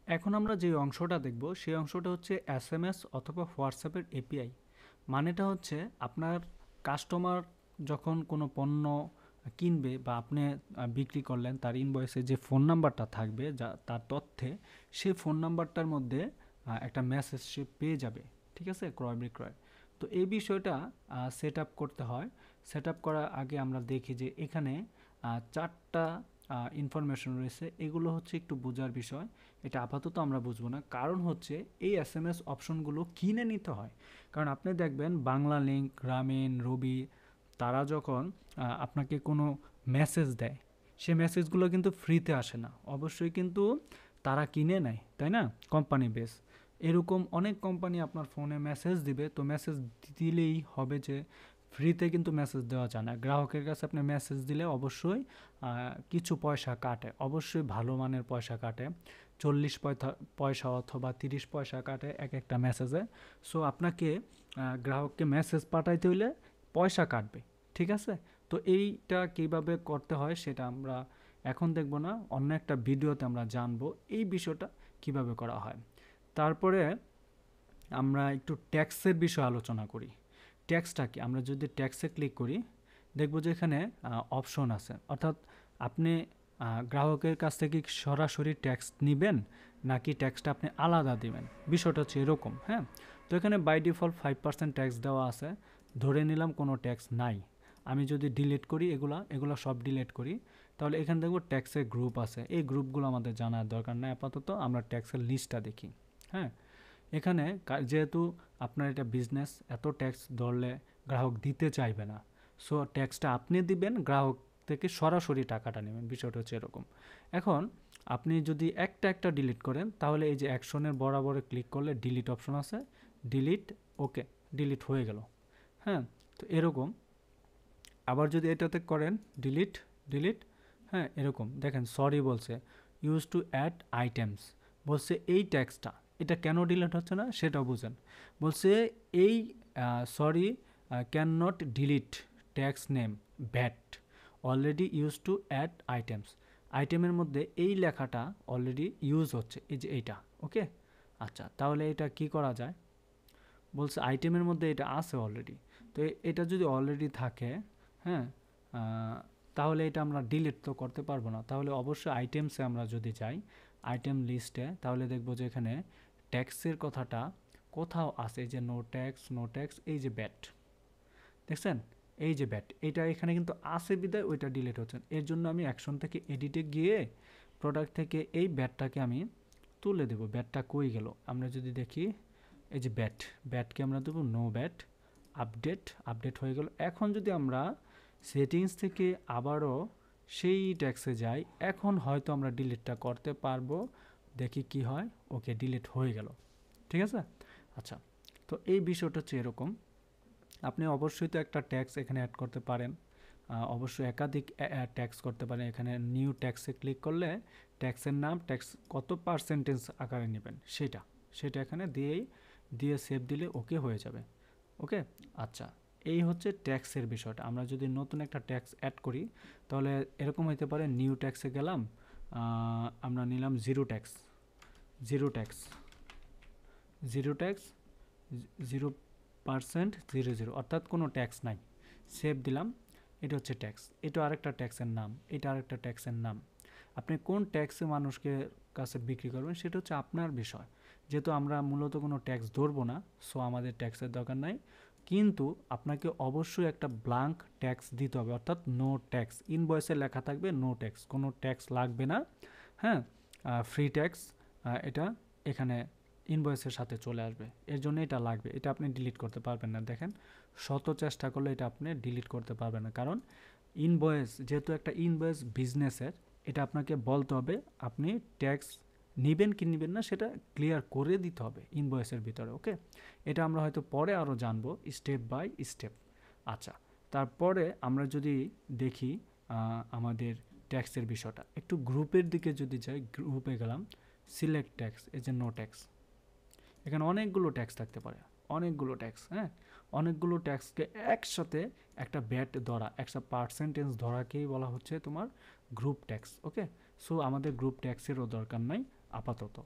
এখন আমরা যে অংশটা দেখব সেই অংশটা হচ্ছে এসএমএস অথবা হোয়াটসঅ্যাপের এপিআই। মানেটা হচ্ছে আপনার কাস্টমার যখন কোনো পণ্য কিনবে বা আপনি বিক্রি করলেন, তার ইনভয়েসে যে ফোন নাম্বারটা থাকবে যা তার তথ্যে, সেই ফোন নাম্বারটার মধ্যে একটা মেসেজ সে পেয়ে যাবে, ঠিক আছে, ক্রয় বিক্রয়। তো এই বিষয়টা সেট আপ করতে হয়। সেট আপ করার আগে আমরা দেখি যে এখানে চারটা ইনফরমেশন রয়েছে, এগুলো হচ্ছে একটু বোঝার বিষয়। এটা আপাতত আমরা বুঝবো না, কারণ হচ্ছে এই এসএমএস অপশনগুলো কিনে নিতে হয়। কারণ আপনি দেখবেন বাংলা লিঙ্ক, গ্রামীণ, রবি, তারা যখন আপনাকে কোনো মেসেজ দেয়, সে মেসেজগুলো কিন্তু ফ্রিতে আসে না, অবশ্যই কিন্তু তারা কিনে নেয়, তাই না, কোম্পানি বেস। এরকম অনেক কোম্পানি আপনার ফোনে মেসেজ দিবে, তো মেসেজ দিলেই হবে যে ফ্রিতে কিন্তু মেসেজ দেওয়া যায় না। গ্রাহকের কাছে আপনি মেসেজ দিলে অবশ্যই কিছু পয়সা কাটে, অবশ্যই ভালো মানের পয়সা কাটে, 40 পয়সা অথবা 30 পয়সা কাটে এক একটা মেসেজে। সো আপনাকে গ্রাহককে মেসেজ পাঠাইতে হইলে পয়সা কাটবে, ঠিক আছে। তো এইটা কিভাবে করতে হয় সেটা আমরা এখন দেখব না, অন্য একটা ভিডিওতে আমরা জানবো এই বিষয়টা কিভাবে করা হয়। তারপরে আমরা একটু ট্যাক্সের বিষয়ে আলোচনা করি। ট্যাক্সটা কি? আমরা যদি ট্যাক্সে ক্লিক করি, দেখব যে এখানে অপশন আছে, অর্থাৎ আপনি গ্রাহকের কাছ থেকে সরাসরি ট্যাক্স নেবেন নাকি ট্যাক্সটা আপনি আলাদা দিবেন, বিষয়টা হচ্ছে এরকম। হ্যাঁ, তো এখানে বাই ডিফল্ট 5% ট্যাক্স দেওয়া আছে, ধরে নিলাম কোনো ট্যাক্স নাই। আমি যদি ডিলিট করি এগুলা সব ডিলিট করি, তাহলে এখানে দেখব ট্যাক্সের গ্রুপ আছে। এই গ্রুপগুলো আমাদের জানার দরকার নাই, আপাতত আমরা ট্যাক্সের লিস্টটা দেখি। হ্যাঁ, এখানে যেহেতু আপনার এটা বিজনেস, এত ট্যাক্স ধরলে গ্রাহক দিতে চাইবে না, সো ট্যাক্সটা আপনি দিবেন, গ্রাহক থেকে সরাসরি টাকাটা নেবেন, বিষয়টা হচ্ছে এরকম। এখন আপনি যদি একটা একটা ডিলিট করেন, তাহলে এই যে অ্যাকশনের বরাবরে ক্লিক করলে ডিলিট অপশন আছে, ডিলিট, ওকে, ডিলিট হয়ে গেল। হ্যাঁ, তো এরকম। আবার যদি এটাতে করেন ডিলিট, ডিলিট, হ্যাঁ, এরকম দেখেন সরি বলছে, ইউজ টু অ্যাড আইটেমস, বলছে এই ট্যাক্সটা, এটা কেন ডিলিট হচ্ছে না সেটাও বুঝেন। বলছে এই sorry can not delete tax name VAT already use to add items, আইটেমের মধ্যে এই লেখাটা অলরেডি ইউজ হচ্ছে, এই যে এইটা, ওকে। আচ্ছা, তাহলে এটা কি করা যায়? বলছে আইটেমের মধ্যে এটা আছে অলরেডি, তো এটা যদি অলরেডি থাকে, হ্যাঁ, তাহলে এটা আমরা ডিলিট তো করতে পারবো না। তাহলে অবশ্যই আইটেমসে আমরা যদি যাই, আইটেম লিস্টে, তাহলে দেখবো যে এখানে ট্যাক্সের কথাটা কোথাও আছে, যে নো ট্যাক্স, নো ট্যাক্স, এই যে ব্যাট, দেখছেন, এই যে ব্যাট, এটা এখানে কিন্তু আছে বিদায় ওইটা ডিলিট হচ্ছে। এর জন্য আমি অ্যাকশন থেকে এডিটে গিয়ে প্রোডাক্ট থেকে এই ব্যাটটাকে আমি তুলে দেবো। ব্যাটটা কই গেল? আমরা যদি দেখি, এই যে ব্যাট, ব্যাটকে আমরা দেবো নো ব্যাট, আপডেট, আপডেট হয়ে গেল। এখন যদি আমরা সেটিংস থেকে আবারও সেই ট্যাক্সে যাই, এখন হয়তো আমরা ডিলিটটা করতে পারবো, দেখি কি হয়। ওকে, ডিলিট হয়ে গেল, ঠিক আছে। আচ্ছা, তো এই বিষয়টা হচ্ছে এরকম। আপনি অবশ্যই তো একটা ট্যাক্স এখানে অ্যাড করতে পারেন, অবশ্যই একাধিক ট্যাক্স করতে পারেন। এখানে নিউ ট্যাক্সে ক্লিক করলে ট্যাক্সের নাম, ট্যাক্স কত পার্সেন্টেজ আকারে নেবেন সেটা সেটা এখানে দিয়ে সেভ দিলে ওকে হয়ে যাবে, ওকে। আচ্ছা, এই হচ্ছে ট্যাক্সের বিষয়টা। আমরা যদি নতুন একটা ট্যাক্স অ্যাড করি, তাহলে এরকম হতে পারে, নিউ ট্যাক্সে গেলাম, আমরা নিলাম zero tax, zero tax, zero tax, 0%, অর্থাৎ কোনো ট্যাক্স নাই, সেভ দিলাম। এটা হচ্ছে ট্যাক্স, এটা আরেকটা ট্যাক্সের নাম, এটা আরেকটা ট্যাক্সের নাম। আপনি কোন ট্যাক্সে মানুষকে কাছে বিক্রি করবেন সেটা হচ্ছে আপনার বিষয়। যেহেতু আমরা মূলত কোনো ট্যাক্স ধরবো না, সো আমাদের ট্যাক্সের দরকার নাই। কিন্তু আপনাকে অবশ্যই একটা ব্ল্যাঙ্ক ট্যাক্স দিতে হবে, অর্থাৎ নো ট্যাক্স, ইনভয়েসে লেখা থাকবে নো ট্যাক্স, কোনো ট্যাক্স লাগবে না। হ্যাঁ, ফ্রি ট্যাক্স, এটা এখানে ইনভয়েসের সাথে চলে আসবে, এর জন্য এটা লাগবে। এটা আপনি ডিলিট করতে পারবেন না, দেখেন, শত চেষ্টা করলে এটা আপনি ডিলিট করতে পারবেন না, কারণ ইনভয়েস যেহেতু একটা ইনভয়েস বিজনেসের, এটা আপনাকে বলতে হবে আপনি ট্যাক্স নেবেন কি নেবেন না সেটা ক্লিয়ার করে দিতে হবে ইনভয়েসের ভিতরে, ওকে। এটা আমরা হয়তো পরে আরও জানবো স্টেপ বাই স্টেপ। আচ্ছা, তারপরে আমরা যদি দেখি আমাদের ট্যাক্সের বিষয়টা, একটু গ্রুপের দিকে যদি যাই, গ্রুপে গেলাম, সিলেক্ট ট্যাক্স, এই যে নো ট্যাক্স, এখানে অনেকগুলো ট্যাক্স থাকতে পারে, অনেকগুলো ট্যাক্স, হ্যাঁ, অনেকগুলো ট্যাক্সকে একসাথে একটা ব্যাট ধরা, একটা পার্সেন্টেজ ধরাকেই বলা হচ্ছে তোমার গ্রুপ ট্যাক্স, ওকে। সো আমাদের গ্রুপ ট্যাক্সেরও দরকার নাই আপাতত।